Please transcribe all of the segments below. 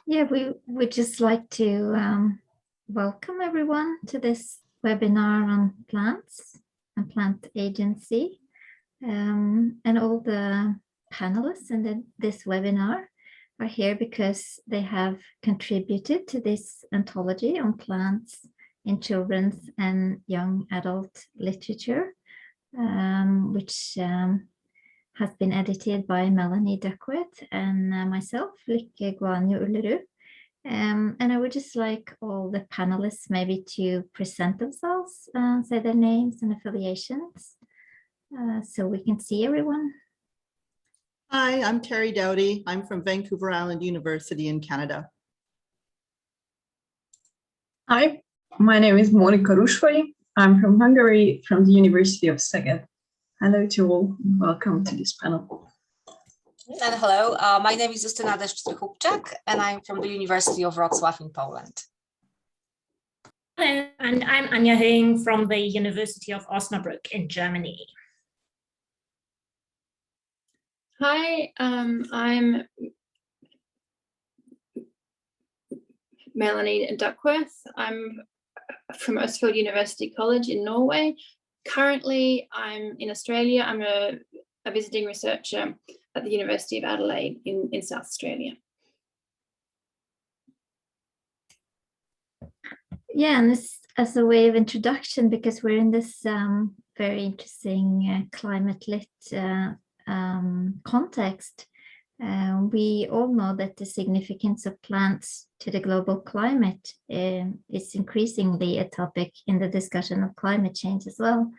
Yeah, we would just like to welcome everyone to this webinar on plants and plant agency. And all the panelists in this webinar are here because they have contributed to this anthology on plants in children's and young adult literature, which has been edited by Melanie Duckworth and myself, Lykke Guanjo Ullerud. And I would just like all the panelists maybe to present themselves, say their names and affiliations, so we can see everyone. Hi, I'm Terry Dowdy. I'm from Vancouver Island University in Canada. Hi, my name is Monika Rusvai. I'm from Hungary, from the University of Szeged. Hello to all, welcome to this panel. And hello, my name is Justyna Deszcz-Hubczak, and I'm from the University of Wrocław in Poland. Hello, and I'm Anja Hing from the University of Osnabrück in Germany. Hi, I'm Melanie Duckworth. I'm from Østfold University College in Norway. Currently, I'm in Australia. I'm a visiting researcher at the University of Adelaide in South Australia. Yeah, and this as a way of introduction, because we're in this very interesting climate lit context. We all know that the significance of plants to the global climate is increasingly a topic in the discussion of climate change as well.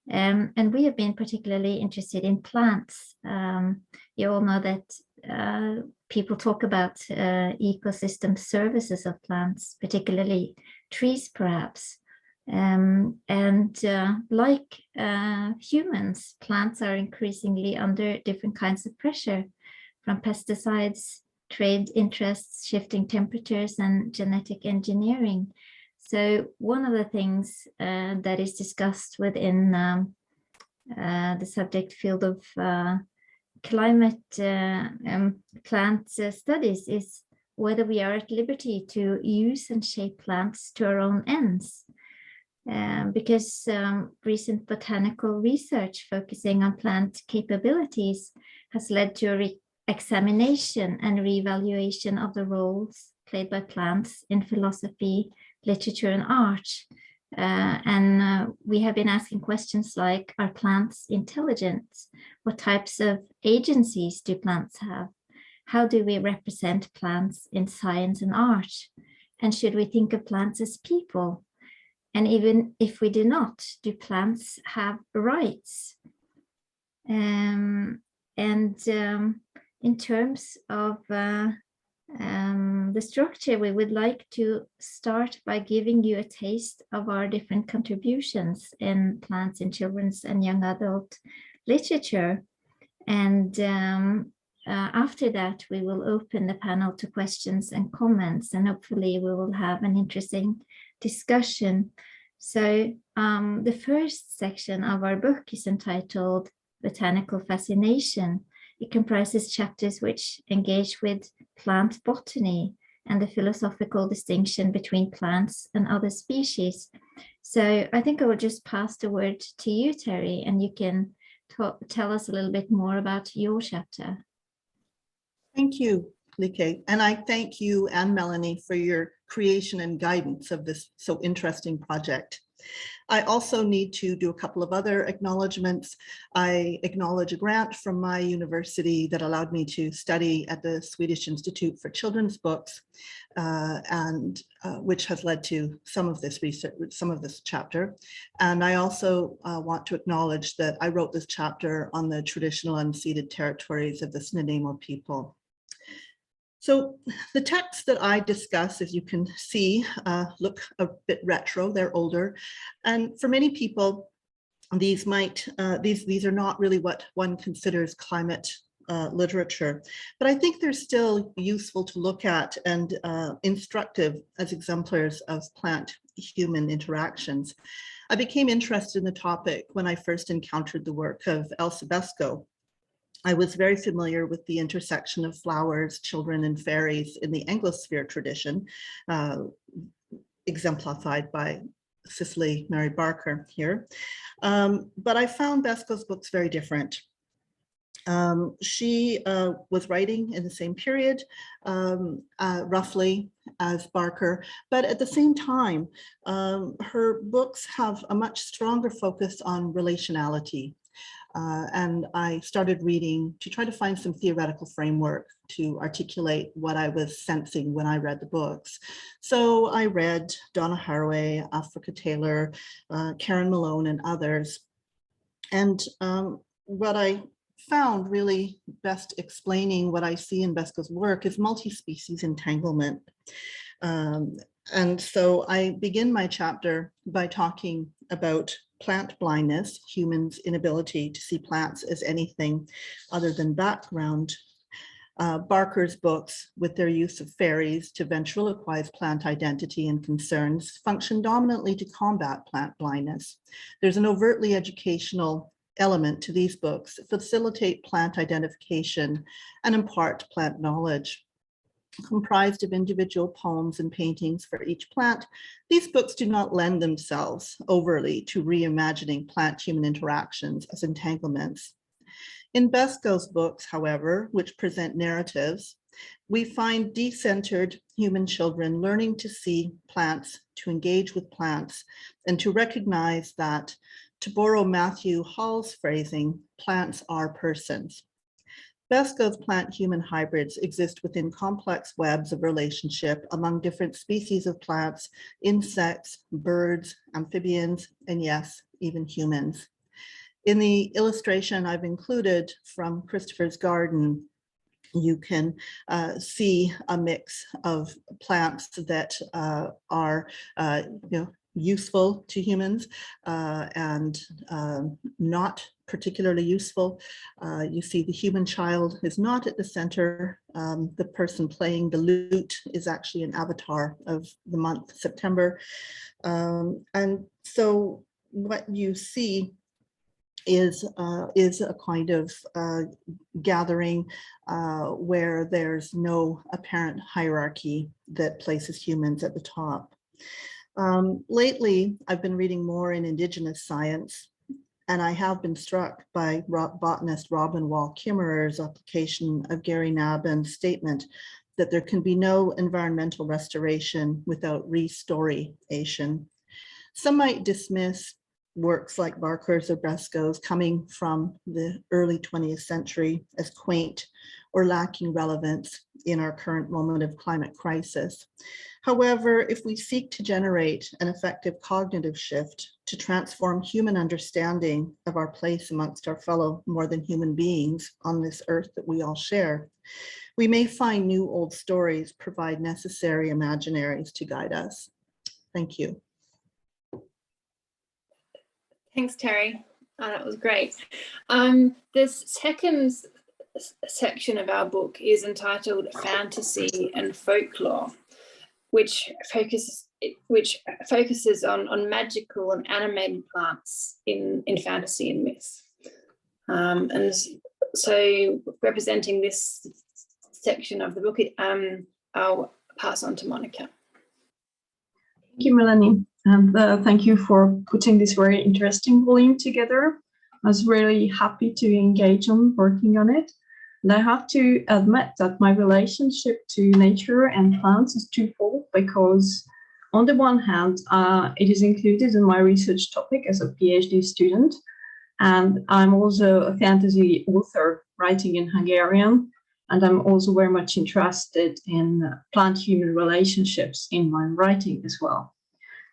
And we have been particularly interested in plants. You all know that people talk about ecosystem services of plants, particularly trees, perhaps. Like humans, plants are increasingly under different kinds of pressure, from pesticides, trade interests, shifting temperatures, and genetic engineering. So one of the things that is discussed within the subject field of climate plant studies is whether we are at liberty to use and shape plants to our own ends. Because recent botanical research focusing on plant capabilities has led to a examination and reevaluation of the roles played by plants in philosophy, literature, and art. We have been asking questions like, are plants intelligent? What types of agencies do plants have? How do we represent plants in science and art? And should we think of plants as people? And even if we do not, do plants have rights? In terms of the structure, we would like to start by giving you a taste of our different contributions in plants in children's and young adult literature. And after that, we will open the panel to questions and comments, and hopefully we will have an interesting discussion. So the first section of our book is entitled Botanical Fascination. It comprises chapters which engage with plant botany and the philosophical distinction between plants and other species. So I think I will just pass the word to you, Terry, and you can tell us a little bit more about your chapter. Thank you, Lykke. And I thank you and Melanie for your creation and guidance of this so interesting project. I also need to do a couple of other acknowledgements. I acknowledge a grant from my university that allowed me to study at the Swedish Institute for Children's Books, which has led to some of this research, some of this chapter. And I also want to acknowledge that I wrote this chapter on the traditional unceded territories of the Snuneymuxw people. So the texts that I discuss, as you can see, look a bit retro, they're older. And for many people, these are not really what one considers climate literature, but I think they're still useful to look at and instructive as exemplars of plant-human interactions. I became interested in the topic when I first encountered the work of Elsa Beskow, I was very familiar with the intersection of flowers, children, and fairies in the Anglosphere tradition, exemplified by Cicely Mary Barker here. But I found Besco's books very different. She was writing in the same period, roughly as Barker, but at the same time, her books have a much stronger focus on relationality. And I started reading to try to find some theoretical framework to articulate what I was sensing when I read the books. So I read Donna Haraway, Africa Taylor, Karen Malone, and others. And what I found really best explaining what I see in Besco's work is multi-species entanglement. And so I begin my chapter by talking about plant blindness, humans' inability to see plants as anything other than background. Barker's books, with their use of fairies to ventriloquize plant identity and concerns, function dominantly to combat plant blindness. There's an overtly educational element to these books that facilitate plant identification and impart plant knowledge. Comprised of individual poems and paintings for each plant, these books do not lend themselves overly to reimagining plant-human interactions as entanglements. In Besco's books, however, which present narratives, we find decentered human children learning to see plants, to engage with plants, and to recognize that, to borrow Matthew Hall's phrasing, plants are persons. Besco's plant-human hybrids exist within complex webs of relationship among different species of plants, insects, birds, amphibians, and yes, even humans. In the illustration I've included from Christopher's Garden, you can see a mix of plants that are useful to humans and not particularly useful. You see the human child is not at the center. The person playing the lute is actually an avatar of the month September. And so what you see is a kind of gathering where there's no apparent hierarchy that places humans at the top. Lately, I've been reading more in Indigenous science, and I have been struck by botanist Robin Wall Kimmerer's application of Gary Nabhan's statement that there can be no environmental restoration without restoration. Some might dismiss works like Barker's or Besco's coming from the early 20th century as quaint or lacking relevance in our current moment of climate crisis. However, if we seek to generate an effective cognitive shift to transform human understanding of our place amongst our fellow more than human beings on this earth that we all share, we may find new old stories provide necessary imaginaries to guide us. Thank you. Thanks, Terry. That was great. This second section of our book is entitled Fantasy and Folklore, which focuses on magical and animated plants in fantasy and myth. And so representing this section of the book, I'll pass on to Monica. Thank you, Melanie. And thank you for putting this very interesting volume together. I was really happy to engage on working on it. And I have to admit that my relationship to nature and plants is twofold, because on the one hand, it is included in my research topic as a PhD student. And I'm also a fantasy author writing in Hungarian. And I'm also very much interested in plant-human relationships in my writing as well.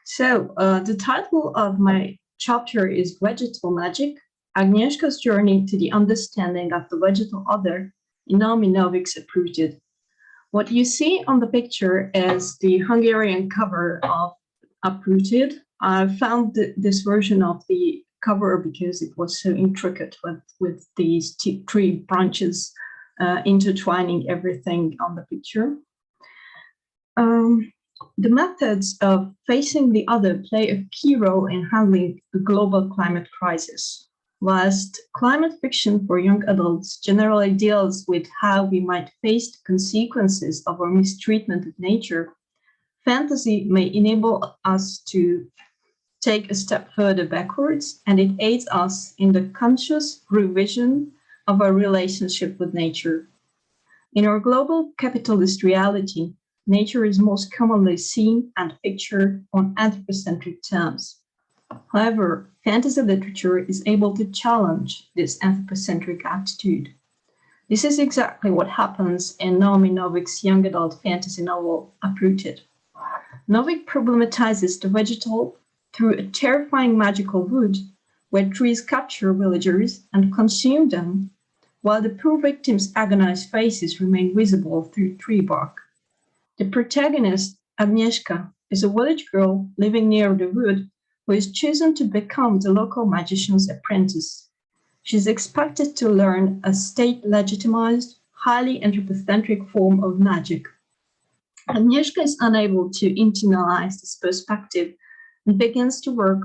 So the title of my chapter is Vegetal Magic, Agnieszka's Journey to the Understanding of the Vegetal Other in Naomi Novik's Uprooted. What you see on the picture is the Hungarian cover of Uprooted. I found this version of the cover because it was so intricate with these tree branches intertwining everything on the picture. The methods of facing the other play a key role in handling the global climate crisis. Whilst climate fiction for young adults generally deals with how we might face the consequences of our mistreatment of nature, fantasy may enable us to take a step further backwards, and it aids us in the conscious revision of our relationship with nature. In our global capitalist reality, nature is most commonly seen and pictured on anthropocentric terms. However, fantasy literature is able to challenge this anthropocentric attitude. This is exactly what happens in Naomi Novik's young adult fantasy novel, Uprooted. Novik problematizes the vegetal through a terrifying magical wood where trees capture villagers and consume them, while the poor victims' agonized faces remain visible through tree bark. The protagonist, Agnieszka, is a village girl living near the wood who is chosen to become the local magician's apprentice. She is expected to learn a state-legitimized, highly anthropocentric form of magic. Agnieszka is unable to internalize this perspective and begins to work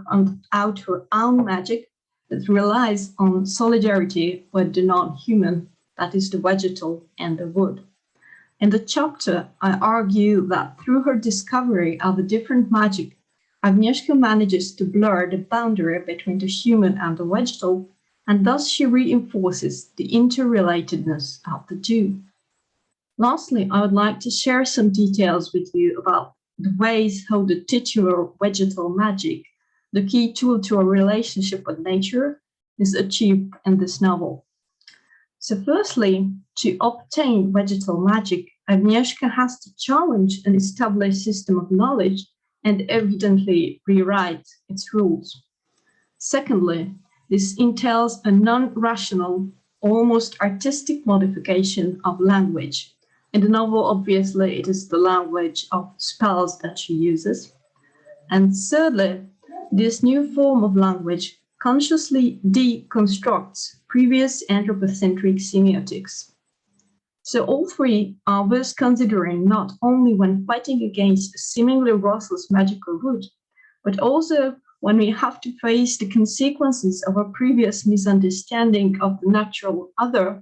out her own magic that relies on solidarity with the non-human, that is the vegetal and the wood. In the chapter, I argue that through her discovery of a different magic, Agnieszka manages to blur the boundary between the human and the vegetal, and thus she reinforces the interrelatedness of the two. Lastly, I would like to share some details with you about the ways how the titular vegetal magic, the key tool to our relationship with nature, is achieved in this novel. So firstly, to obtain vegetal magic, Agnieszka has to challenge an established system of knowledge and evidently rewrite its rules. Secondly, this entails a non-rational, almost artistic modification of language. In the novel, obviously, it is the language of spells that she uses. And thirdly, this new form of language consciously deconstructs previous anthropocentric semiotics. So all three are worth considering not only when fighting against a seemingly ruthless magical wood, but also when we have to face the consequences of our previous misunderstanding of the natural other,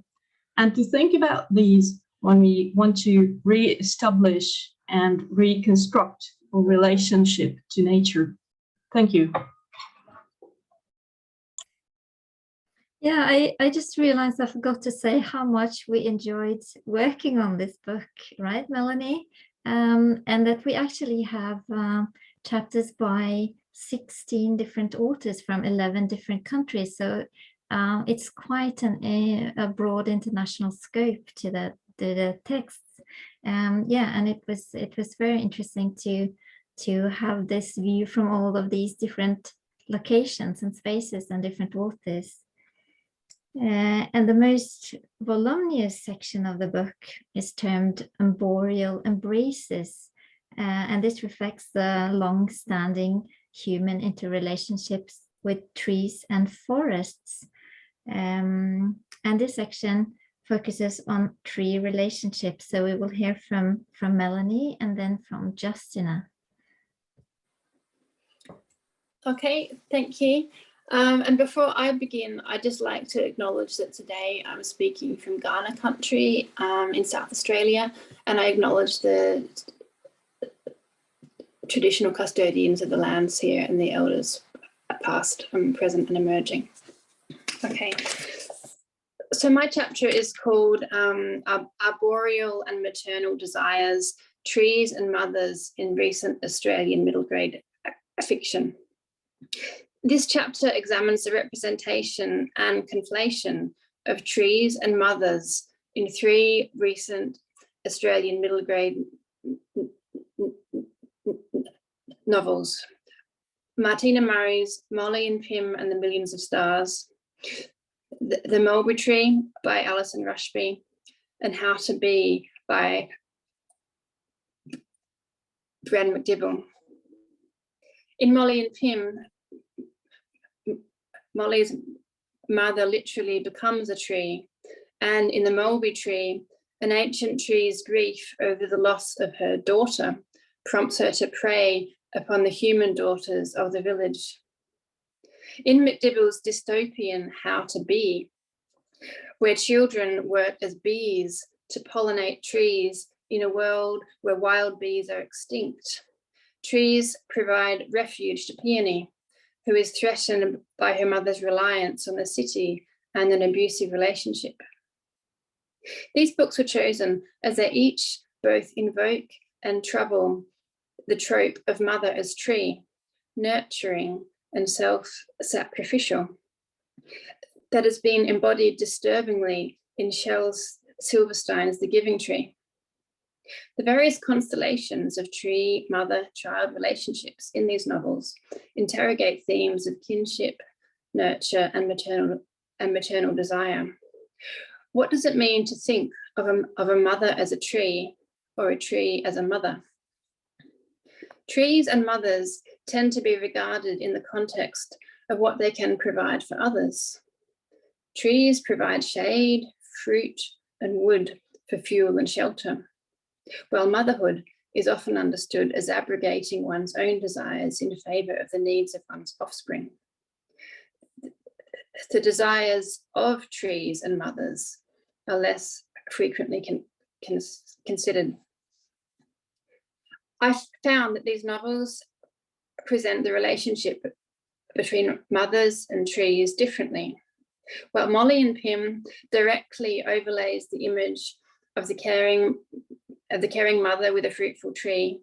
and to think about these when we want to re-establish and reconstruct our relationship to nature. Thank you. Yeah, I just realized I forgot to say how much we enjoyed working on this book, right, Melanie? And that we actually have chapters by 16 different authors from 11 different countries. So it's quite a broad international scope to the texts. Yeah, and it was very interesting to have this view from all of these different locations and spaces and different authors. And the most voluminous section of the book is termed Arboreal Embraces, and this reflects the long-standing human interrelationships with trees and forests. And this section focuses on tree relationships, so we will hear from Melanie and then from Justina. Okay, thank you. And before I begin, I'd just like to acknowledge that today I'm speaking from Ghana country in South Australia, and I acknowledge the traditional custodians of the lands here and the elders past, present and emerging. Okay, so my chapter is called Arboreal and Maternal Desires, Trees and Mothers in Recent Australian Middle Grade Fiction. This chapter examines the representation and conflation of trees and mothers in 3 recent Australian middle grade novels: Martina Murray's Molly and Pym and the Millions of Stars, The Mulberry Tree by Alison Rushby, and How to Be by Bran McDibble. In Molly and Pym, Molly's mother literally becomes a tree, and in the mulberry tree, an ancient tree's grief over the loss of her daughter prompts her to prey upon the human daughters of the village. In McDibill's dystopian How to Be, where children work as bees to pollinate trees in a world where wild bees are extinct, trees provide refuge to Peony, who is threatened by her mother's reliance on the city and an abusive relationship. These books were chosen as they each both invoke and trouble the trope of mother as tree, nurturing and self-sacrificial, that has been embodied disturbingly in Shel Silverstein's The Giving Tree. The various constellations of tree-mother-child relationships in these novels interrogate themes of kinship, nurture, and maternal desire. What does it mean to think of a mother as a tree or a tree as a mother? Trees and mothers tend to be regarded in the context of what they can provide for others. Trees provide shade, fruit, and wood for fuel and shelter, while motherhood is often understood as abrogating one's own desires in favour of the needs of one's offspring. The desires of trees and mothers are less frequently considered. I found that these novels present the relationship between mothers and trees differently. While Molly and Pym directly overlays the image of the caring mother with a fruitful tree,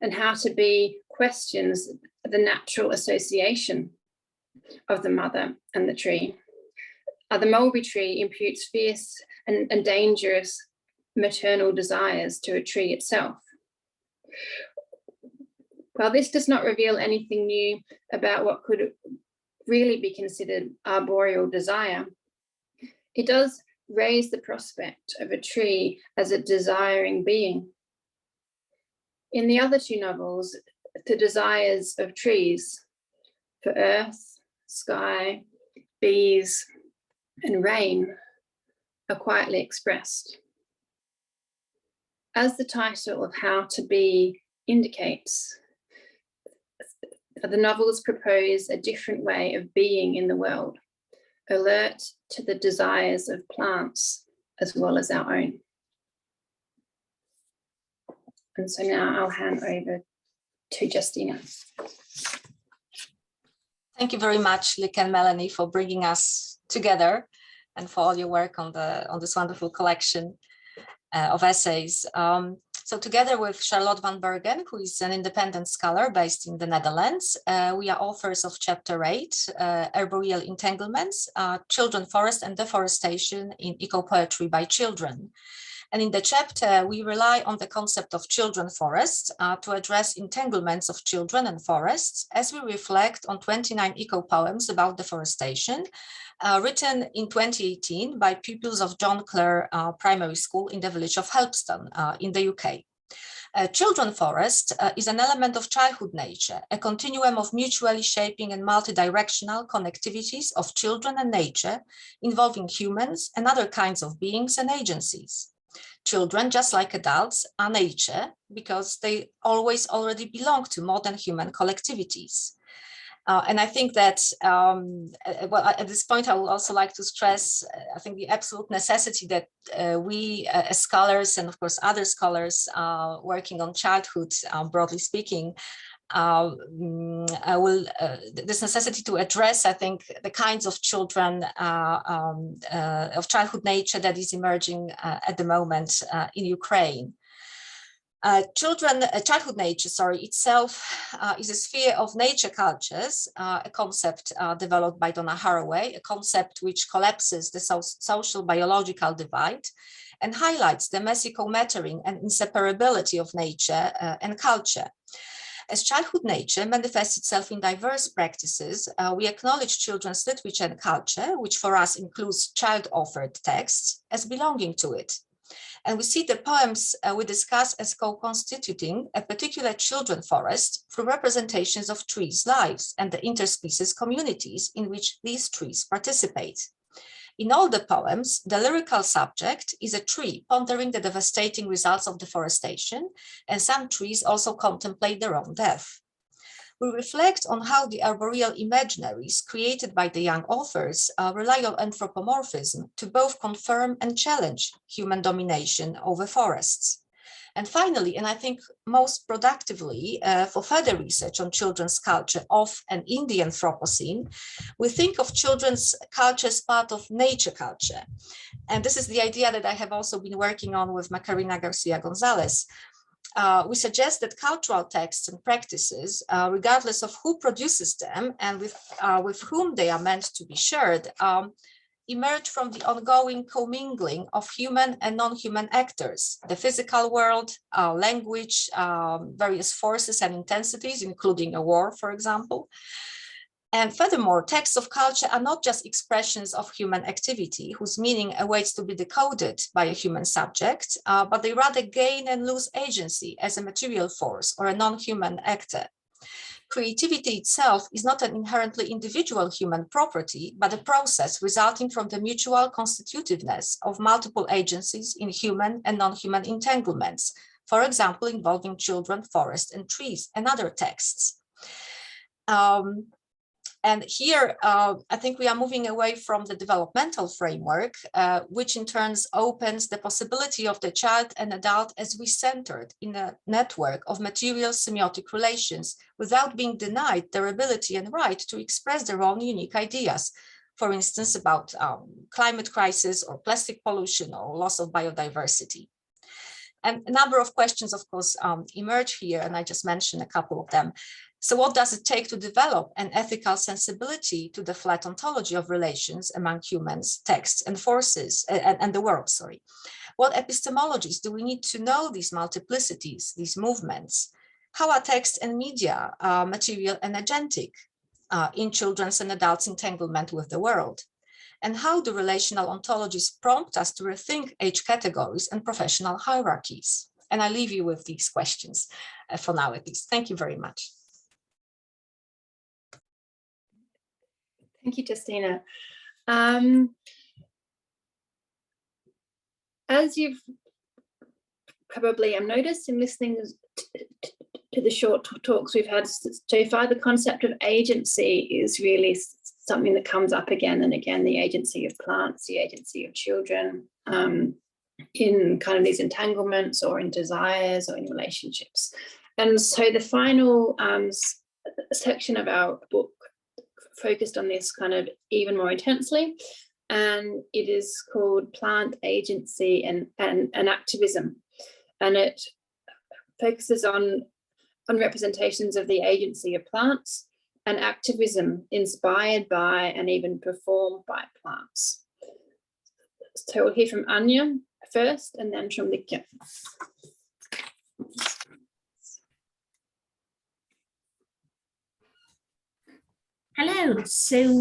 and How to Be questions the natural association of the mother and the tree. The mulberry tree imputes fierce and dangerous maternal desires to a tree itself. While this does not reveal anything new about what could really be considered arboreal desire, it does raise the prospect of a tree as a desiring being. In the other two novels, the desires of trees for earth, sky, bees, and rain are quietly expressed. As the title of How to Be indicates, the novels propose a different way of being in the world, alert to the desires of plants as well as our own. And so now I'll hand over to Justina. Thank you very much, Lick and Melanie, for bringing us together and for all your work on this wonderful collection of essays. So together with Charlotte van Bergen, who is an independent scholar based in the Netherlands, we are authors of Chapter 8, Arboreal Entanglements, Children, Forest and Deforestation in Eco-Poetry by Children. And in the chapter, we rely on the concept of children forests to address entanglements of children and forests as we reflect on 29 eco-poems about deforestation written in 2018 by pupils of John Clare Primary School in the village of Helpston in the UK. Children forest is an element of childhood nature, a continuum of mutually shaping and multidirectional connectivities of children and nature involving humans and other kinds of beings and agencies. Children, just like adults, are nature because they always already belong to modern human collectivities. And I think that, well, at this point, I would also like to stress, I think the absolute necessity that we as scholars and of course other scholars working on childhood, broadly speaking, this necessity to address, I think, the kinds of children of childhood nature that is emerging at the moment in Ukraine. Childhood nature, itself is a sphere of nature cultures, a concept developed by Donna Haraway, a concept which collapses the social biological divide and highlights the messy co-mattering and inseparability of nature and culture. As childhood nature manifests itself in diverse practices, we acknowledge children's literature and culture, which for us includes child-authored texts, as belonging to it. And we see the poems we discuss as co-constituting a particular children forest through representations of trees' lives and the interspecies communities in which these trees participate. In all the poems, the lyrical subject is a tree pondering the devastating results of deforestation, and some trees also contemplate their own death. we reflect on how the arboreal imaginaries created by the young authors rely on anthropomorphism to both confirm and challenge human domination over forests. And finally, and I think most productively for further research on children's culture of and in the Anthropocene, we think of children's culture as part of nature culture. And this is the idea that I have also been working on with Macarena Garcia Gonzalez. We suggest that cultural texts and practices, regardless of who produces them and with whom they are meant to be shared, emerge from the ongoing commingling of human and non-human actors, the physical world, language, various forces and intensities, including a war, for example. And furthermore, texts of culture are not just expressions of human activity whose meaning awaits to be decoded by a human subject, but they rather gain and lose agency as a material force or a non-human actor. Creativity itself is not an inherently individual human property, but a process resulting from the mutual constitutiveness of multiple agencies in human and non-human entanglements, for example, involving children, forests, and trees, and other texts. And here, I think we are moving away from the developmental framework, which in turn opens the possibility of the child and adult as we-centered in a network of material semiotic relations without being denied their ability and right to express their own unique ideas, for instance, about climate crisis or plastic pollution or loss of biodiversity. And a number of questions, of course, emerge here, and I just mentioned a couple of them. So what does it take to develop an ethical sensibility to the flat ontology of relations among humans, texts, and forces, and the world, sorry? What epistemologies do we need to know these multiplicities, these movements? How are text and media material and agentic in children's and adults' entanglement with the world? And how do relational ontologies prompt us to rethink age categories and professional hierarchies? And I leave you with these questions for now, at least. Thank you very much. Thank you, Justina. As you've probably noticed in listening to the short talks we've had so far, the concept of agency is really something that comes up again and again, the agency of plants, the agency of children, in kind of these entanglements or in desires or in relationships. And so the final section of our book focused on this kind of even more intensely, and it is called Plant Agency and Activism, and it focuses on representations of the agency of plants and activism inspired by and even performed by plants. So we'll hear from Anya first and then from Lykke. Hello. So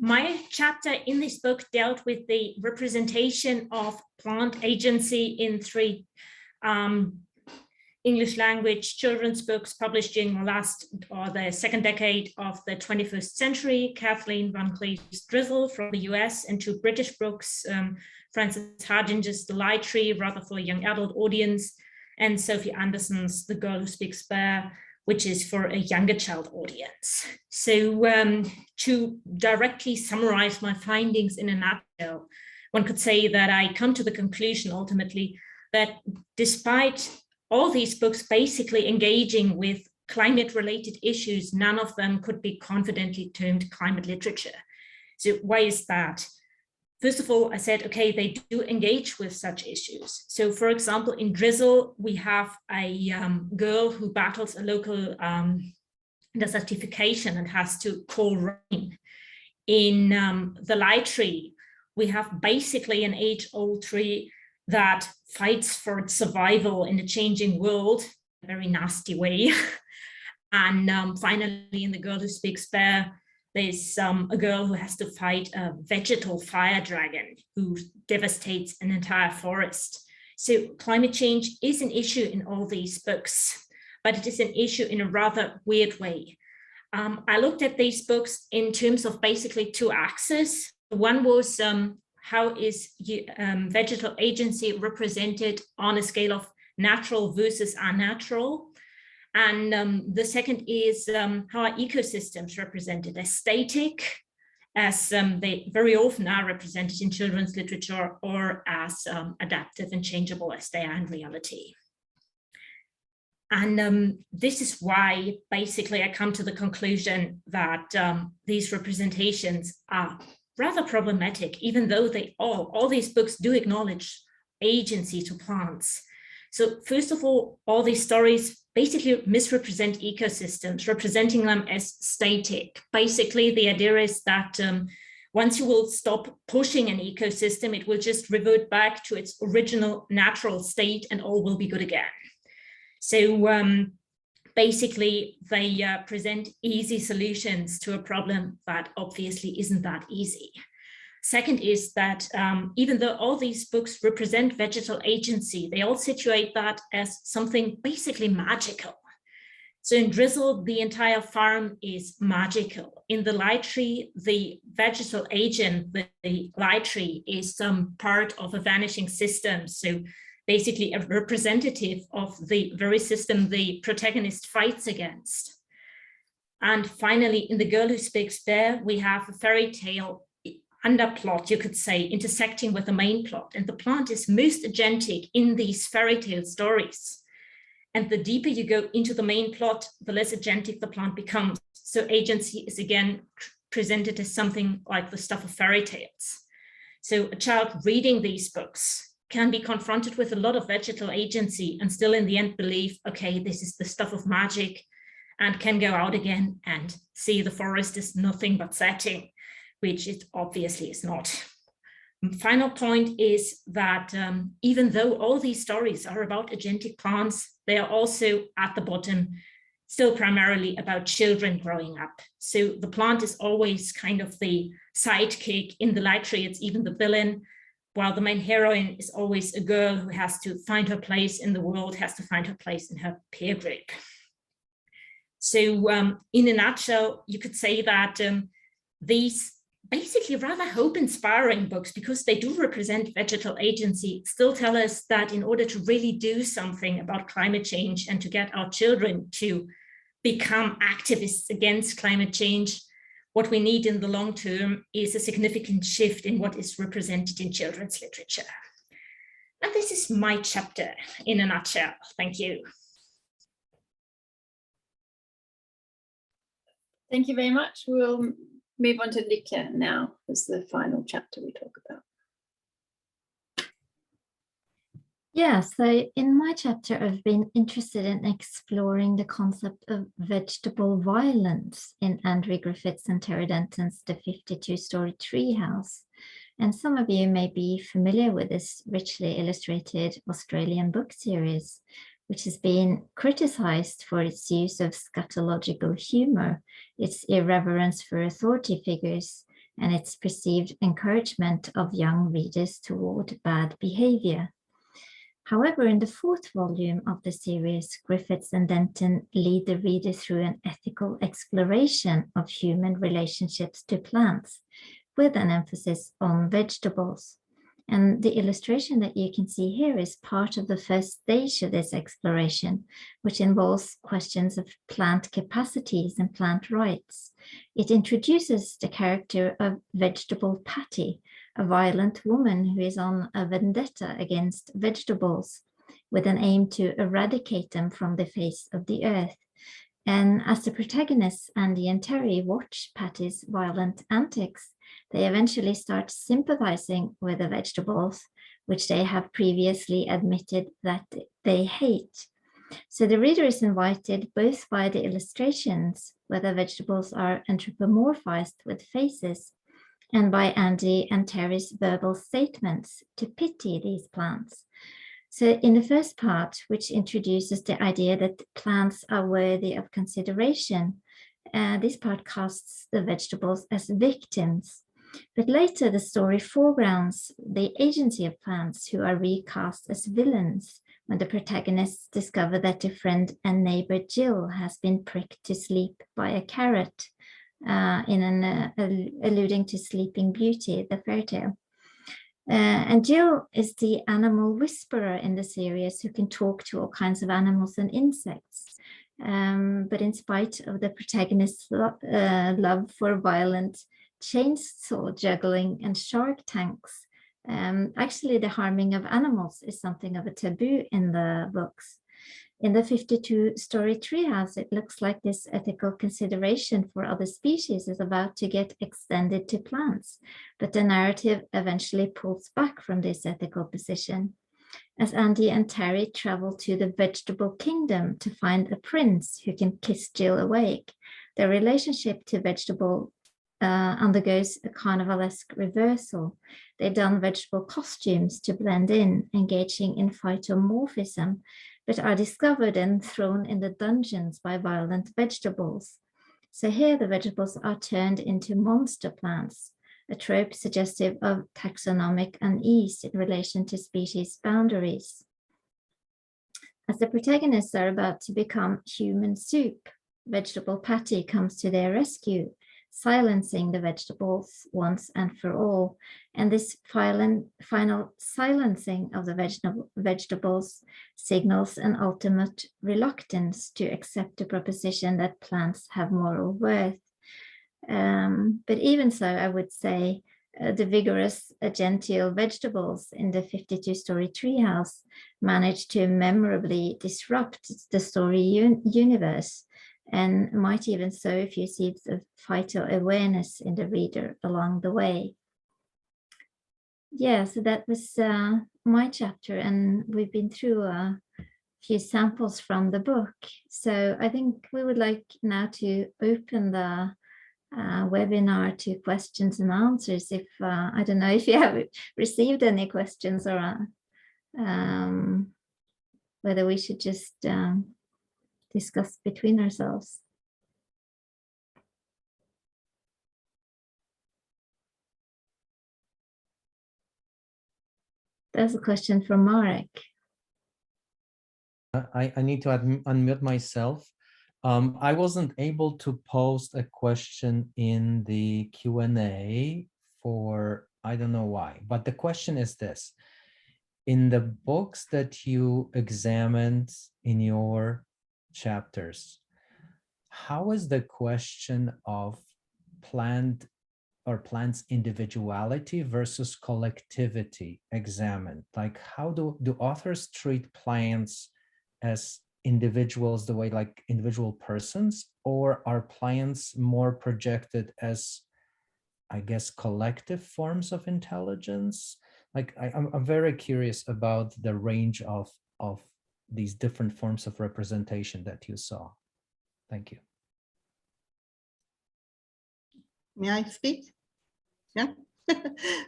my chapter in this book dealt with the representation of plant agency in 3 English language children's books published during the second decade of the 21st century. Kathleen Van Cleef's Drizzle from the US, and 2 British books, Frances Hardinge's The Light Tree, rather for a young adult audience, and Sophie Anderson's The Girl Who Speaks Bear, which is for a younger child audience. So to directly summarize my findings in a nutshell, one could say that I come to the conclusion ultimately that despite all these books basically engaging with climate-related issues, none of them could be confidently termed climate literature. So why is that? First of all, I said, okay, they do engage with such issues. So for example, in Drizzle, we have a girl who battles a local desertification and has to call rain. In The Light Tree, we have basically an age-old tree that fights for its survival in a changing world, in a very nasty way. And finally, in The Girl Who Speaks Bear, there's a girl who has to fight a vegetal fire dragon who devastates an entire forest. So climate change is an issue in all these books, but it is an issue in a rather weird way. I looked at these books in terms of basically 2 axes. One was how is vegetal agency represented on a scale of natural versus unnatural? And the second is how are ecosystems represented as static, as they very often are represented in children's literature, or as adaptive and changeable as they are in reality. And this is why basically I come to the conclusion that these representations are rather problematic, even though they all these books do acknowledge agency to plants. So first of all these stories basically misrepresent ecosystems, representing them as static. Basically, the idea is that once you will stop pushing an ecosystem, it will just revert back to its original natural state and all will be good again. So basically, they present easy solutions to a problem that obviously isn't that easy. Second is that even though all these books represent vegetal agency, they all situate that as something basically magical. So in Drizzle, the entire farm is magical. In the light tree, the vegetal agent, the light tree, is some part of a vanishing system. So basically a representative of the very system the protagonist fights against. And finally, in The Girl Who Speaks Bear, we have a fairy tale underplot, you could say, intersecting with the main plot. And the plant is most agentic in these fairy tale stories. And the deeper you go into the main plot, the less agentic the plant becomes. So agency is again presented as something like the stuff of fairy tales. So a child reading these books can be confronted with a lot of vegetal agency and still in the end believe, okay, this is the stuff of magic, and can go out again and see the forest is nothing but setting, which it obviously is not. Final point is that even though all these stories are about agentic plants, they are also at the bottom still primarily about children growing up. So the plant is always kind of the sidekick. In the light tree, it's even the villain, while the main heroine is always a girl who has to find her place in the world, has to find her place in her peer group. So in a nutshell, you could say that these basically rather hope-inspiring books, because they do represent vegetal agency, still tell us that in order to really do something about climate change and to get our children to become activists against climate change, what we need in the long term is a significant shift in what is represented in children's literature. And this is my chapter in a nutshell. Thank you. Thank you very much. We'll move on to Lika now as the final chapter we talk about. Yeah, so in my chapter, I've been interested in exploring the concept of vegetable violence in Andrew Griffiths and Terry Denton's The 52-Story Treehouse. And some of you may be familiar with this richly illustrated Australian book series, which has been criticized for its use of scatological humor, its irreverence for authority figures, and its perceived encouragement of young readers toward bad behavior. However, in the fourth volume of the series, Griffiths and Denton lead the reader through an ethical exploration of human relationships to plants, with an emphasis on vegetables. And the illustration that you can see here is part of the first stage of this exploration, which involves questions of plant capacities and plant rights. It introduces the character of Vegetable Patty, a violent woman who is on a vendetta against vegetables with an aim to eradicate them from the face of the earth. And as the protagonists, Andy and Terry, watch Patty's violent antics, they eventually start sympathizing with the vegetables, which they have previously admitted that they hate. So the reader is invited both by the illustrations, where the vegetables are anthropomorphized with faces, and by Andy and Terry's verbal statements to pity these plants. So in the first part, which introduces the idea that plants are worthy of consideration, this part casts the vegetables as victims. But later the story foregrounds the agency of plants, who are recast as villains when the protagonists discover that their friend and neighbor Jill has been pricked to sleep by a carrot, alluding to Sleeping Beauty, the fairy tale. And Jill is the animal whisperer in the series, who can talk to all kinds of animals and insects. But in spite of the protagonist's love for violent chainsaw juggling and shark tanks, actually the harming of animals is something of a taboo in the books. In the 52-story treehouse, it looks like this ethical consideration for other species is about to get extended to plants, but the narrative eventually pulls back from this ethical position. As Andy and Terry travel to the vegetable kingdom to find a prince who can kiss Jill awake, their relationship to vegetable undergoes a carnivalesque reversal. They don vegetable costumes to blend in, engaging in phytomorphism, but are discovered and thrown in the dungeons by violent vegetables. So here the vegetables are turned into monster plants, a trope suggestive of taxonomic unease in relation to species boundaries. As the protagonists are about to become human soup, Vegetable Patty comes to their rescue, silencing the vegetables once and for all. And this final silencing of the vegetables signals an ultimate reluctance to accept the proposition that plants have moral worth. But even so, I would say the vigorous, genteel vegetables in the 52-story treehouse managed to memorably disrupt the story universe, and might even sow a few seeds of phyto-awareness in the reader along the way. Yeah, so that was my chapter, and we've been through a few samples from the book. So I think we would like now to open the webinar to questions and answers. If I don't know if you have received any questions, or whether we should just discuss between ourselves. There's a question from Marek. I need to unmute myself. I wasn't able to post a question in the Q&A for, I don't know why, but the question is this. In the books that you examined in your chapters, how is the question of plants' individuality versus collectivity examined? Like, how do authors treat plants as individuals, the way like individual persons, or are plants more projected as, I guess, collective forms of intelligence? Like, I'm very curious about the range of these different forms of representation that you saw. Thank you. May I speak? Yeah.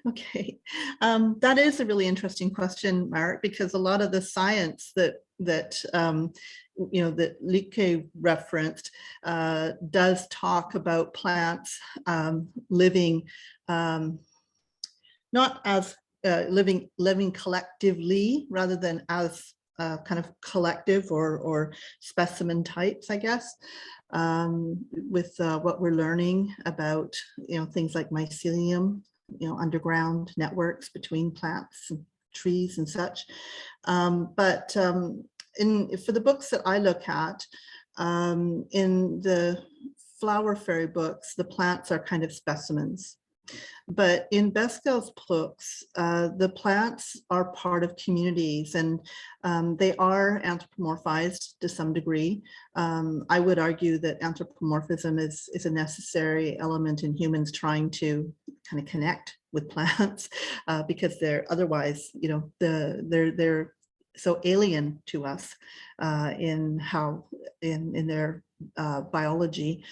Okay. That is a really interesting question, Mark, because a lot of the science that Lieke referenced does talk about plants living not as living collectively, rather than as kind of collective or specimen types, I guess. With what we're learning about, things like mycelium, underground networks between plants and trees and such. But for the books that I look at, in the flower fairy books, the plants are kind of specimens. But in Beskel's books, the plants are part of communities, and they are anthropomorphized to some degree. I would argue that anthropomorphism is a necessary element in humans trying to kind of connect with plants, because they're otherwise, they're so alien to us in their biology,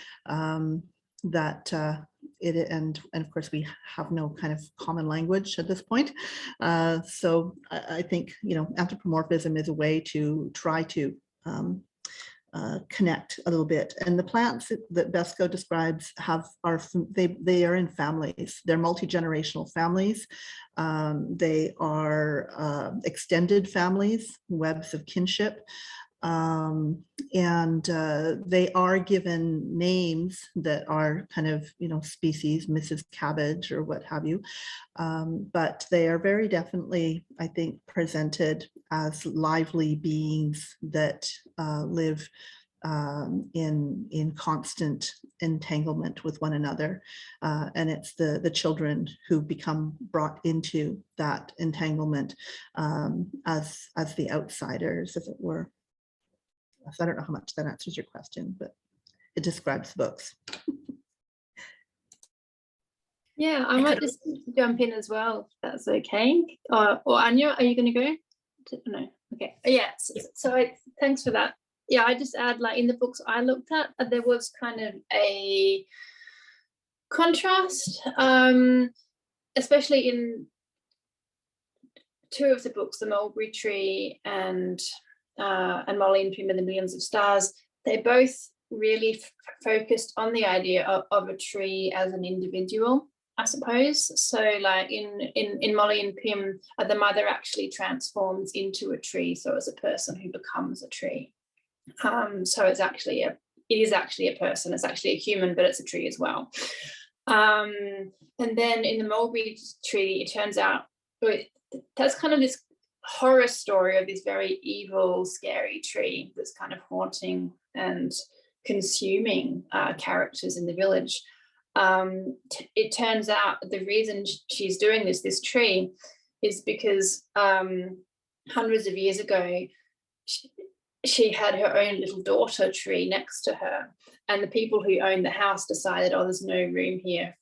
that and of course we have no kind of common language at this point. So I think, anthropomorphism is a way to try to connect a little bit. And the plants that Besko describes they are in families. They're multi-generational families. They are extended families, webs of kinship. And they are given names that are kind of, species, Mrs. Cabbage or what have you. But they are very definitely, I think, presented as lively beings that live in constant entanglement with one another. And it's the children who become brought into that entanglement as the outsiders, as it were. So I don't know how much that answers your question, but it describes the books. Yeah, I might just jump in as well, if that's okay. Or Anya, are you going to go? No. Okay. Yeah. So thanks for that. Yeah, I just add, like, in the books I looked at, there was kind of a contrast, especially in two of the books, The Mulberry Tree and Molly and Pim and the Millions of Stars. They both really focused on the idea of a tree as an individual, I suppose. So like in Molly and Pim, the mother actually transforms into a tree, so as a person who becomes a tree. So it is actually a person, it's actually a human, but it's a tree as well. And then in the Mulberry Tree, it turns out that's kind of this horror story of this very evil, scary tree that's kind of haunting and consuming characters in the village. It turns out the reason she's doing this tree is because hundreds of years ago, she had her own little daughter tree next to her, and the people who owned the house decided, oh, there's no room here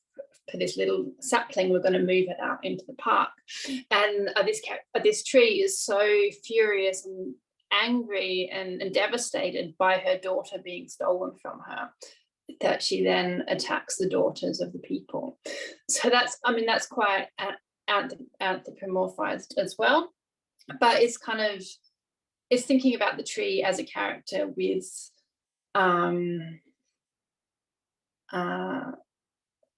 for this little sapling, we're going to move it out into the park. And this tree is so furious and angry and devastated by her daughter being stolen from her that she then attacks the daughters of the people. So that's quite anthropomorphized as well, but it's thinking about the tree as a character with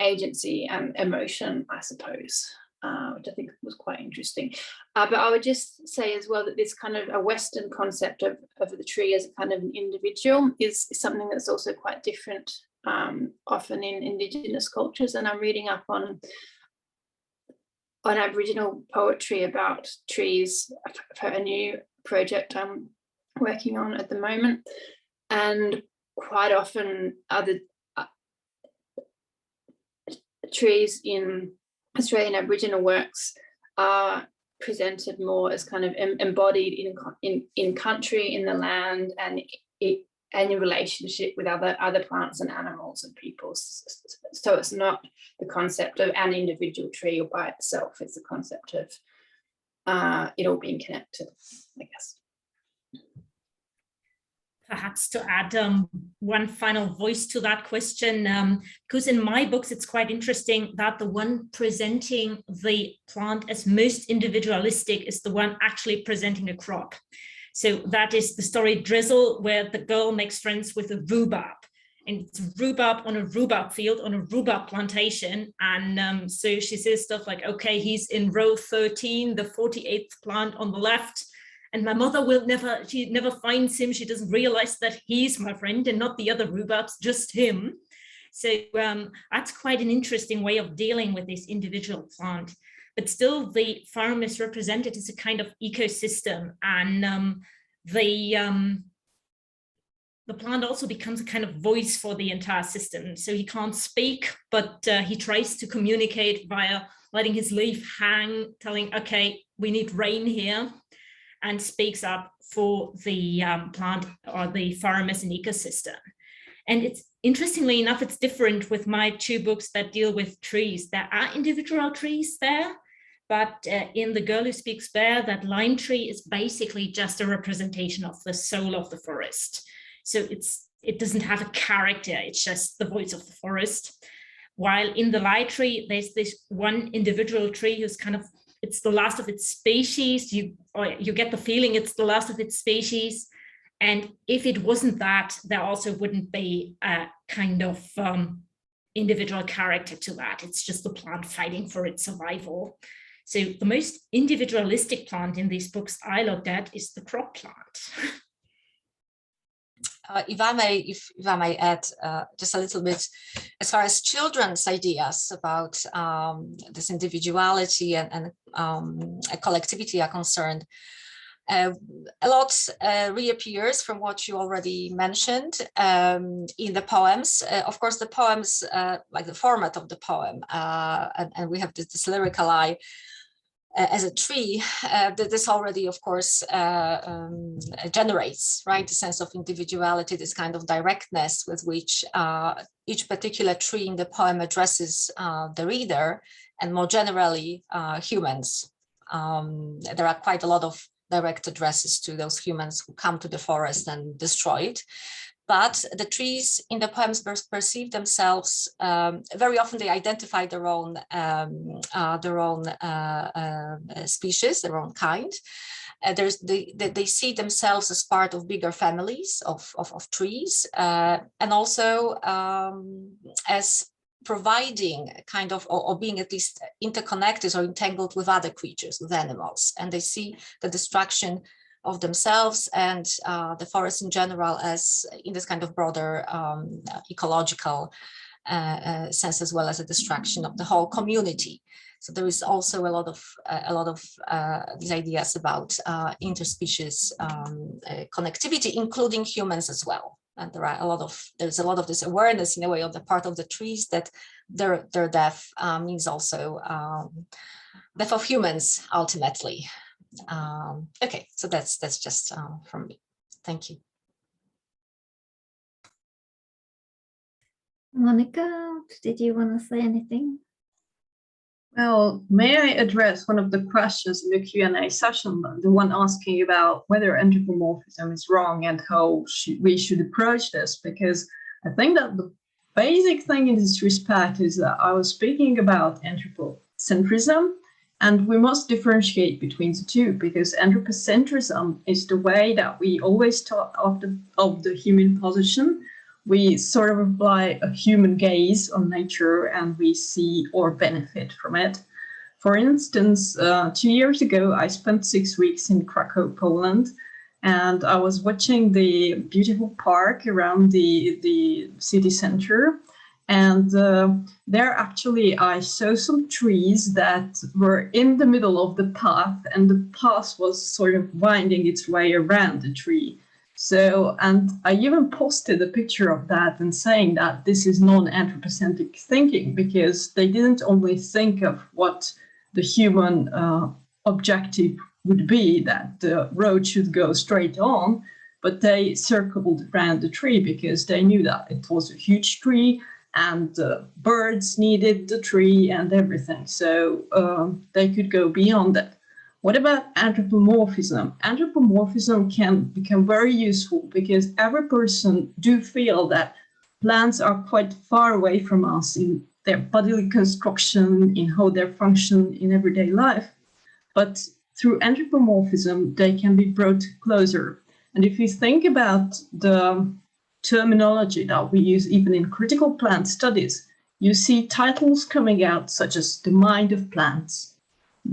agency and emotion, I suppose, which I think was quite interesting. But I would just say as well that this kind of a Western concept of the tree as a kind of an individual is something that's also quite different often in Indigenous cultures. And I'm reading up on Aboriginal poetry about trees for a new project I'm working on at the moment. And quite often other trees in Australian Aboriginal works are presented more as kind of embodied in country, in the land, and in relationship with other plants and animals and people. So it's not the concept of an individual tree or by itself, it's the concept of it all being connected, I guess. Perhaps to add one final voice to that question, because in my books, it's quite interesting that the one presenting the plant as most individualistic is the one actually presenting a crop. So that is the story Drizzle, where the girl makes friends with a rhubarb. And it's rhubarb on a rhubarb field, on a rhubarb plantation. And so she says stuff like, okay, he's in row 13, the 48th plant on the left. And my mother she never finds him. She doesn't realize that he's my friend and not the other rhubarbs, just him. So that's quite an interesting way of dealing with this individual plant. But still, the farm is represented as a kind of ecosystem, and the plant also becomes a kind of voice for the entire system. So he can't speak, but he tries to communicate via letting his leaf hang, telling, okay, we need rain here, and speaks up for the plant or the farm as an ecosystem. And it's interestingly enough, it's different with my two books that deal with trees. There are individual trees there, but in The Girl Who Speaks Bear, that lime tree is basically just a representation of the soul of the forest. So it doesn't have a character, it's just the voice of the forest. While in the Lie tree, there's this one individual tree who's kind of, it's the last of its species. You get the feeling it's the last of its species. And if it wasn't that, there also wouldn't be a kind of individual character to that. It's just the plant fighting for its survival. So the most individualistic plant in these books I looked at is the crop plant. If I may add just a little bit, as far as children's ideas about this individuality and collectivity are concerned, A lot reappears from what you already mentioned in the poems. Of course, the poems, like the format of the poem, and we have this lyrical eye as a tree, this already, of course, generates, right, the sense of individuality, this kind of directness with which each particular tree in the poem addresses the reader, and more generally, humans. There are quite a lot of direct addresses to those humans who come to the forest and destroy it. But the trees in the poems perceive themselves, very often they identify their own species, their own kind. They see themselves as part of bigger families of trees, and also as providing kind of, or being at least interconnected or entangled with other creatures, with animals. And they see the destruction of themselves and the forest in general as in this kind of broader ecological sense, as well as a destruction of the whole community. So there is also a lot of these ideas about interspecies connectivity, including humans as well. And there's a lot of this awareness in a way on the part of the trees that their death means also death of humans ultimately. Okay, so that's just from me. Thank you. Monica, did you want to say anything? Well, may I address one of the questions in the Q&A session, the one asking about whether anthropomorphism is wrong and how we should approach this? Because I think that the basic thing in this respect is that I was speaking about anthropocentrism, and we must differentiate between the two, because anthropocentrism is the way that we always talk of the human position. We sort of apply a human gaze on nature and we see or benefit from it. For instance, 2 years ago, I spent 6 weeks in Krakow, Poland, and I was watching the beautiful park around the city center. And there actually I saw some trees that were in the middle of the path, and the path was sort of winding its way around the tree. So, and I even posted a picture of that and saying that this is non-anthropocentric thinking, because they didn't only think of what the human objective would be, that the road should go straight on, but they circled around the tree because they knew that it was a huge tree and birds needed the tree and everything. So they could go beyond that. What about anthropomorphism? Anthropomorphism can become very useful because every person do feel that plants are quite far away from us in their bodily construction, in how they function in everyday life. But through anthropomorphism, they can be brought closer. And if you think about the terminology that we use even in critical plant studies, you see titles coming out such as the mind of plants.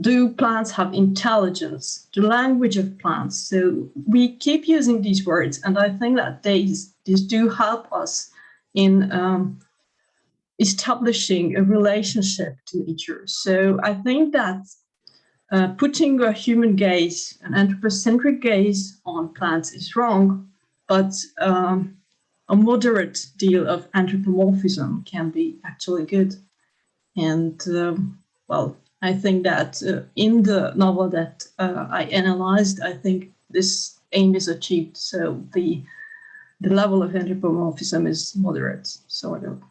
Do plants have intelligence? The language of plants. So we keep using these words, and I think that these do help us in establishing a relationship to nature. So I think that putting a human gaze, an anthropocentric gaze on plants is wrong, but a moderate deal of anthropomorphism can be actually good. And well, I think that in the novel that I analyzed, I think this aim is achieved. So the level of anthropomorphism is moderate, sort of.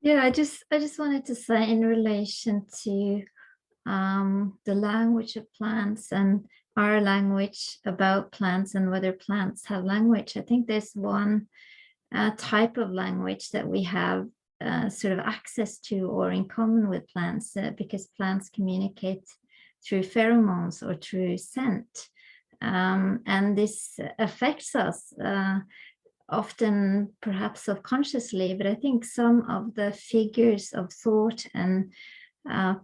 Yeah, I just wanted to say in relation to the language of plants and our language about plants and whether plants have language. I think there's one type of language that we have sort of access to or in common with plants, because plants communicate through pheromones or through scent. And this affects us often perhaps subconsciously, but I think some of the figures of thought and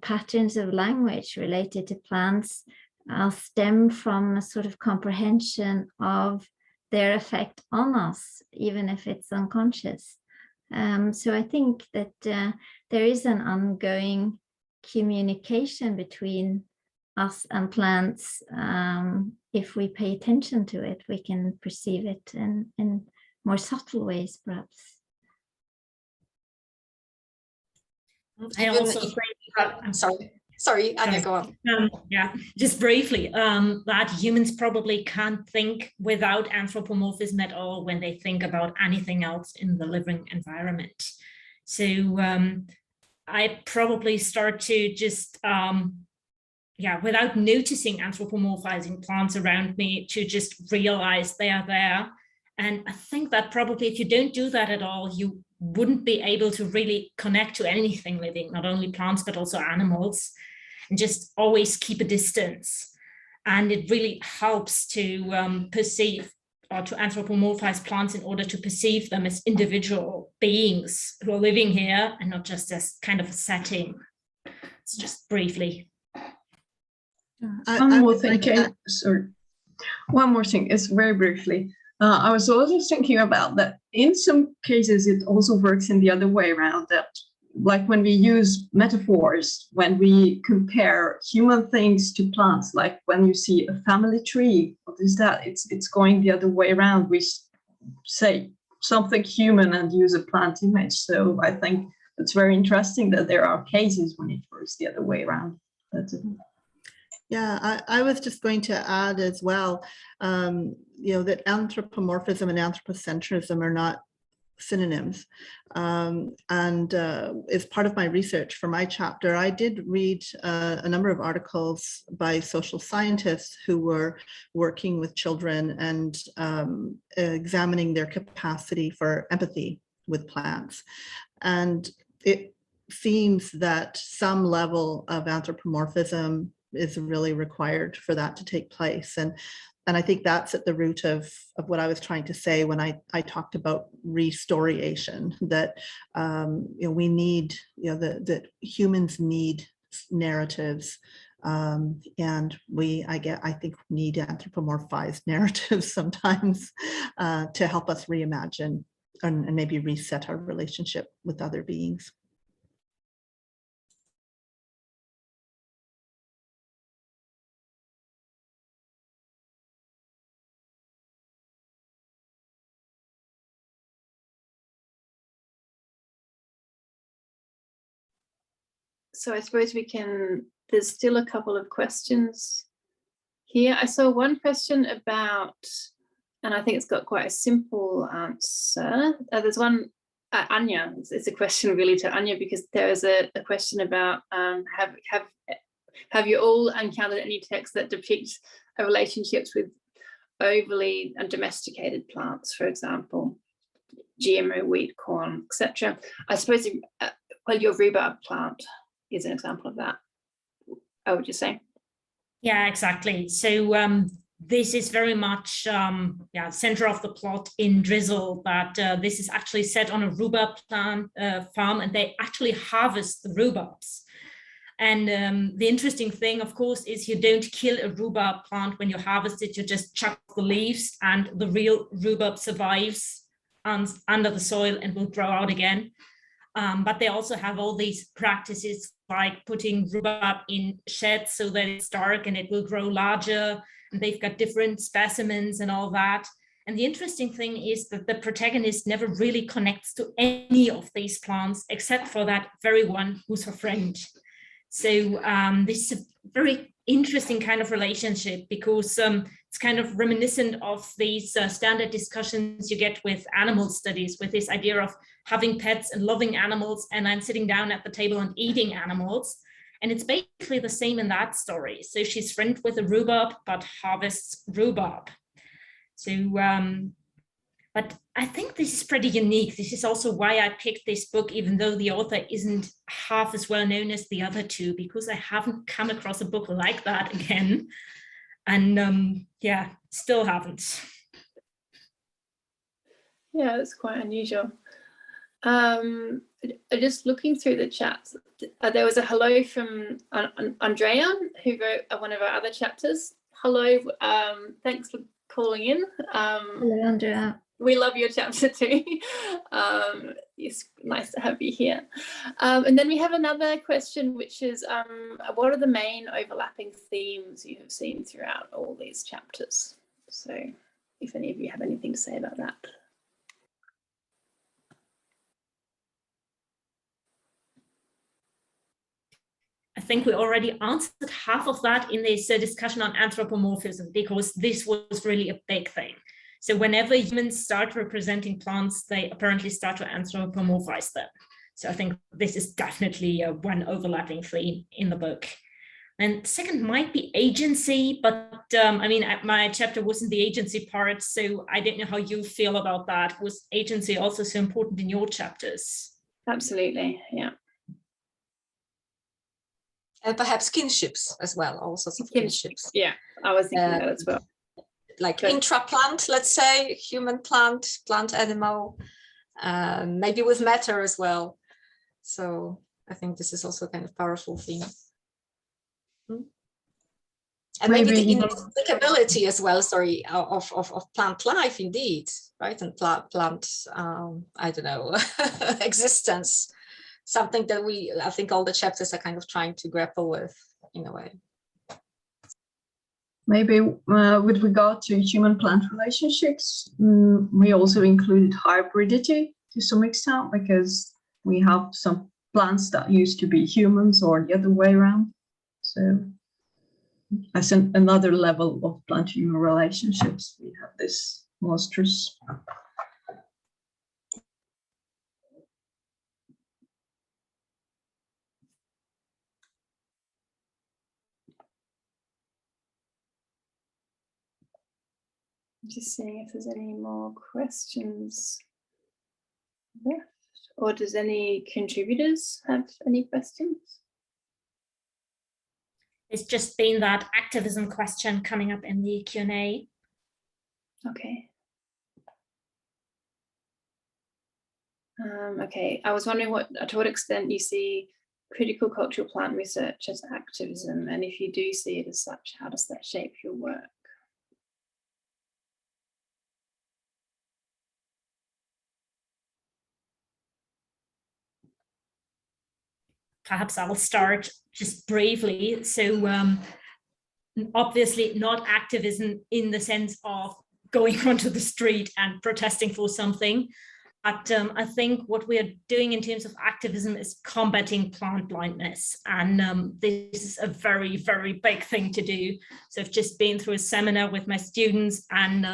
patterns of language related to plants stem from a sort of comprehension of their effect on us, even if it's unconscious. So I think that there is an ongoing communication between us and plants, if we pay attention to it, we can perceive it in more subtle ways, perhaps. I also think sorry, Anya, go on. Yeah, just briefly, that humans probably can't think without anthropomorphism at all when they think about anything else in the living environment. So I probably start to just, without noticing anthropomorphizing plants around me, to just realize they are there. And I think that probably if you don't do that at all, you wouldn't be able to really connect to anything living, not only plants, but also animals, and just always keep a distance. And it really helps to perceive or to anthropomorphize plants in order to perceive them as individual beings who are living here and not just as kind of a setting. It's just briefly. One more thing, sorry. One more thing is very briefly. I was also thinking about that in some cases, it also works in the other way around, that like when we use metaphors, when we compare human things to plants, like when you see a family tree, what is that? It's going the other way around. We say something human and use a plant image. So I think it's very interesting that there are cases when it works the other way around. That's it. Yeah, I was just going to add as well, that anthropomorphism and anthropocentrism are not synonyms. And as part of my research for my chapter, I did read a number of articles by social scientists who were working with children and examining their capacity for empathy with plants. And it seems that some level of anthropomorphism is really required for that to take place. And I think that's at the root of what I was trying to say when I talked about restoriation, that we need, that humans need narratives, and I think need anthropomorphized narratives sometimes to help us reimagine and maybe reset our relationship with other beings. So I suppose there's still a couple of questions here. I saw one question about, and I think it's got quite a simple answer. There's one, Anya, it's a question really to Anya, because there is a question about have you all encountered any texts that depict relationships with overly domesticated plants, for example, GMO wheat, corn, etc. I suppose, your rhubarb plant is an example of that, I would just say. Yeah, exactly. So this is very much center of the plot in Drizzle, that this is actually set on a rhubarb plant farm, and they actually harvest the rhubarbs. And the interesting thing, of course, is you don't kill a rhubarb plant when you harvest it. You just chuck the leaves, and the real rhubarb survives under the soil and will grow out again. But they also have all these practices like putting rhubarb in sheds so that it's dark and it will grow larger. And they've got different specimens and all that. And the interesting thing is that the protagonist never really connects to any of these plants except for that very one who's her friend. So this is a very interesting kind of relationship, because it's kind of reminiscent of these standard discussions you get with animal studies, with this idea of having pets and loving animals, and I'm sitting down at the table and eating animals. And it's basically the same in that story. So she's friends with a rhubarb, but harvests rhubarb. So, but I think this is pretty unique. This is also why I picked this book, even though the author isn't half as well known as the other two, because I haven't come across a book like that again. And still haven't. Yeah, it's quite unusual. Just looking through the chats, there was a hello from Andrea, who wrote one of our other chapters. Hello, thanks for calling in. Hello, Andrea. We love your chapter too. It's nice to have you here. And then we have another question, which is, what are the main overlapping themes you have seen throughout all these chapters? So if any of you have anything to say about that. I think we already answered half of that in this discussion on anthropomorphism, because this was really a big thing. So whenever humans start representing plants, they apparently start to anthropomorphize them. So I think this is definitely one overlapping theme in the book. And second might be agency, but I mean, my chapter wasn't the agency part, so I don't know how you feel about that. Was agency also so important in your chapters? Absolutely, yeah. And perhaps kinships as well, all sorts of kinships. Yeah, I was thinking that as well. Like intra-plant, let's say, human plant, plant animal, maybe with matter as well. So I think this is also kind of powerful theme. And maybe the inexplicability as well, sorry, of plant life indeed, right? And plant I don't know, existence. Something that I think all the chapters are kind of trying to grapple with in a way. Maybe with regard to human-plant relationships, we also included hybridity to some extent, because we have some plants that used to be humans or the other way around. So as another level of plant-human relationships, we have this monstrous. Just seeing if there's any more questions left, or does any contributors have any questions? It's just been that activism question coming up in the Q&A. Okay. Okay, I was wondering to what extent you see critical cultural plant research as activism, and if you do see it as such, how does that shape your work? Perhaps I'll start just briefly. So obviously not activism in the sense of going onto the street and protesting for something. But I think what we are doing in terms of activism is combating plant blindness. And this is a very, very big thing to do. So I've just been through a seminar with my students, and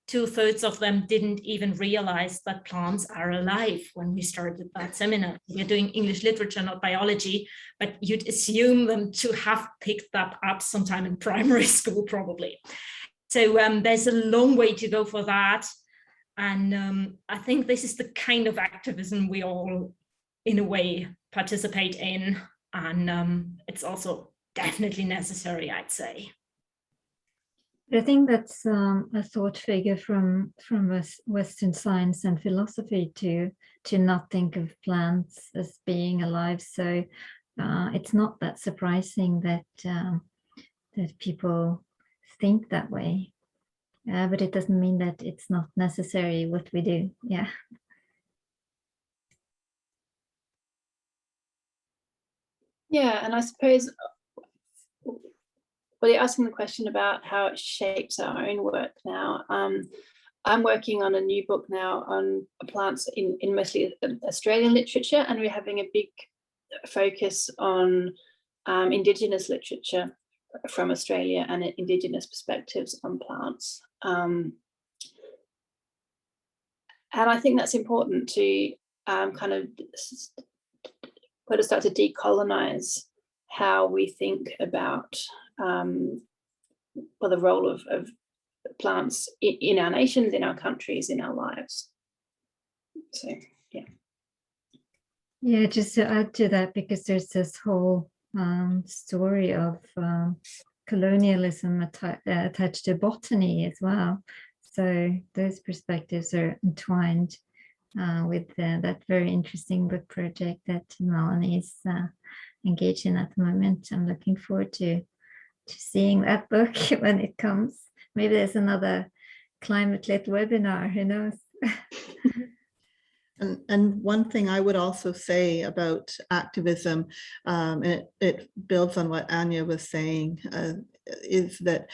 2/3 of them didn't even realize that plants are alive when we started that seminar. We're doing English literature, not biology, but you'd assume them to have picked that up sometime in primary school, probably. So there's a long way to go for that. And I think this is the kind of activism we all, in a way, participate in. And it's also definitely necessary, I'd say. I think that's a thought figure from Western science and philosophy to not think of plants as being alive. So it's not that surprising that that people think that way. But it doesn't mean that it's not necessary what we do. Yeah. Yeah, and I suppose, well, you're asking the question about how it shapes our own work now. I'm working on a new book now on plants in mostly Australian literature, and we're having a big focus on Indigenous literature from Australia and Indigenous perspectives on plants. And I think that's important to kind of start to decolonize how we think about the role of plants in our nations, in our countries, in our lives. So, yeah. Yeah, just to add to that, because there's this whole story of colonialism attached to botany as well. So those perspectives are entwined with that very interesting book project that Melanie is engaged in at the moment. I'm looking forward to seeing that book when it comes. Maybe there's another climate-lit webinar, who knows? And one thing I would also say about activism, and it builds on what Anya was saying, is that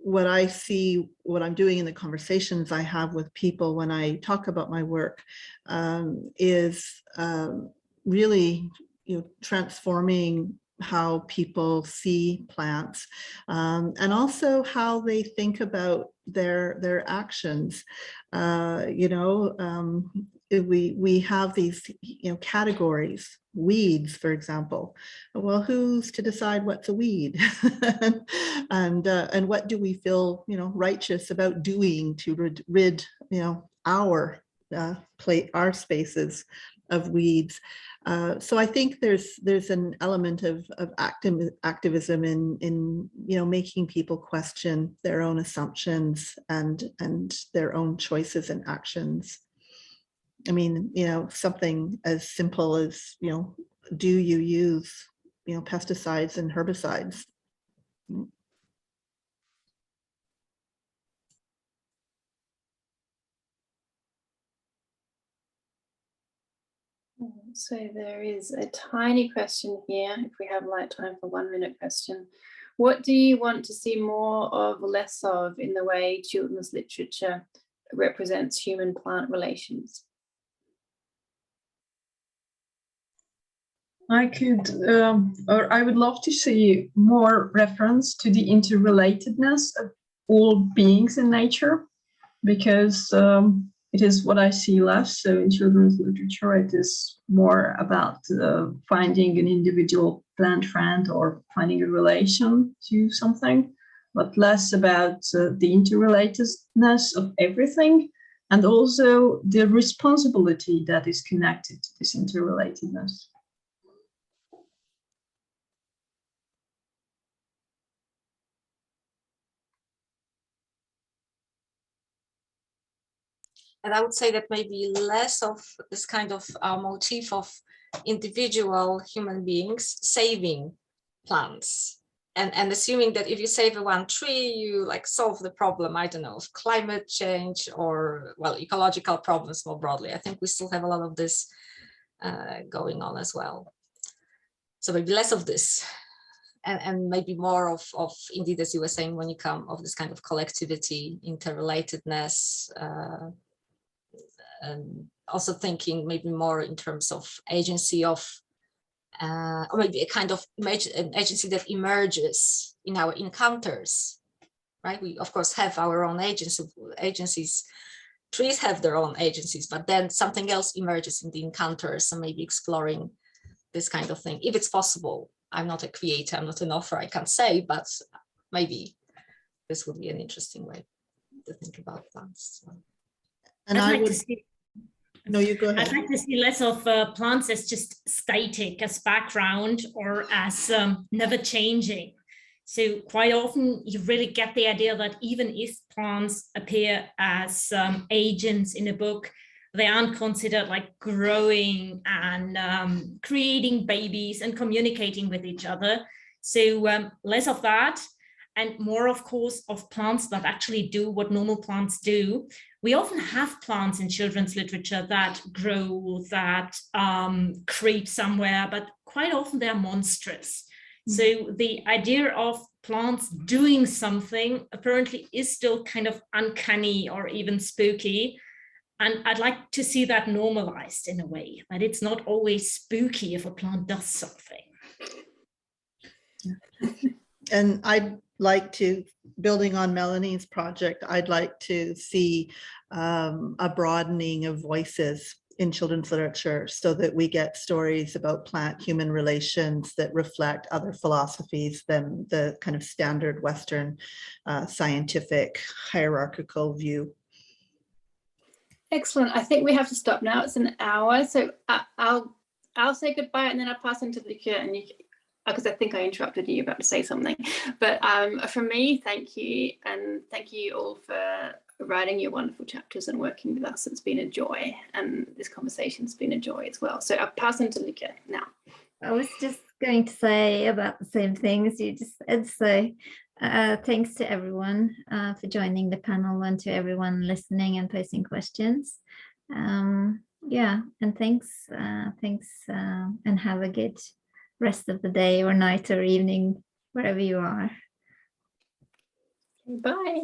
what I see, what I'm doing in the conversations I have with people when I talk about my work, is really, transforming how people see plants, and also how they think about their actions. We have these categories, weeds, for example. Well, who's to decide what's a weed? And what do we feel righteous about doing to rid our our spaces of weeds? So I think there's an element of activism in making people question their own assumptions and their own choices and actions. I mean, something as simple as do you use pesticides and herbicides? So there is a tiny question here, if we have time for 1 minute question. What do you want to see more of, less of, in the way children's literature represents human-plant relations? I would love to see more reference to the interrelatedness of all beings in nature, because it is what I see less. So in children's literature, it is more about finding an individual plant friend or finding a relation to something, but less about the interrelatedness of everything, and also the responsibility that is connected to this interrelatedness. And I would say that maybe less of this kind of motif of individual human beings saving plants and assuming that if you save one tree, you solve the problem, I don't know, of climate change or, well, ecological problems more broadly. I think we still have a lot of this going on as well. So maybe less of this and maybe more of indeed, as you were saying, when you come of this kind of collectivity, interrelatedness, and also thinking maybe more in terms of agency of, or maybe a kind of an agency that emerges in our encounters, right? We of course have our own agencies. Trees have their own agencies, but then something else emerges in the encounters, and maybe exploring this kind of thing, if it's possible. I'm not a creator, I'm not an author, I can't say, but maybe this would be an interesting way to think about plants. So. And I'd like to see, no, you go ahead. I'd like to see less of plants as just static, as background, or as never changing. So quite often you really get the idea that even if plants appear as agents in a book, they aren't considered growing and creating babies and communicating with each other. So less of that and more, of course, of plants that actually do what normal plants do. We often have plants in children's literature that grow, that creep somewhere, but quite often they're monstrous. So the idea of plants doing something apparently is still kind of uncanny or even spooky. And I'd like to see that normalized in a way, that it's not always spooky if a plant does something. And I'd like to, building on Melanie's project, I'd like to see a broadening of voices in children's literature so that we get stories about plant-human relations that reflect other philosophies than the kind of standard Western scientific hierarchical view. Excellent. I think we have to stop now. It's an hour, so I'll say goodbye and then I'll pass on to Lucia, and you, because I think I interrupted you about to say something. But from me, thank you, and thank you all for writing your wonderful chapters and working with us. It's been a joy, and this conversation's been a joy as well. So I'll pass on to Lucia now. I was just going to say about the same thing as you just said. So Thanks to everyone for joining the panel and to everyone listening and posting questions. Yeah, and thanks, and have a good rest of the day or night or evening, wherever you are. Bye.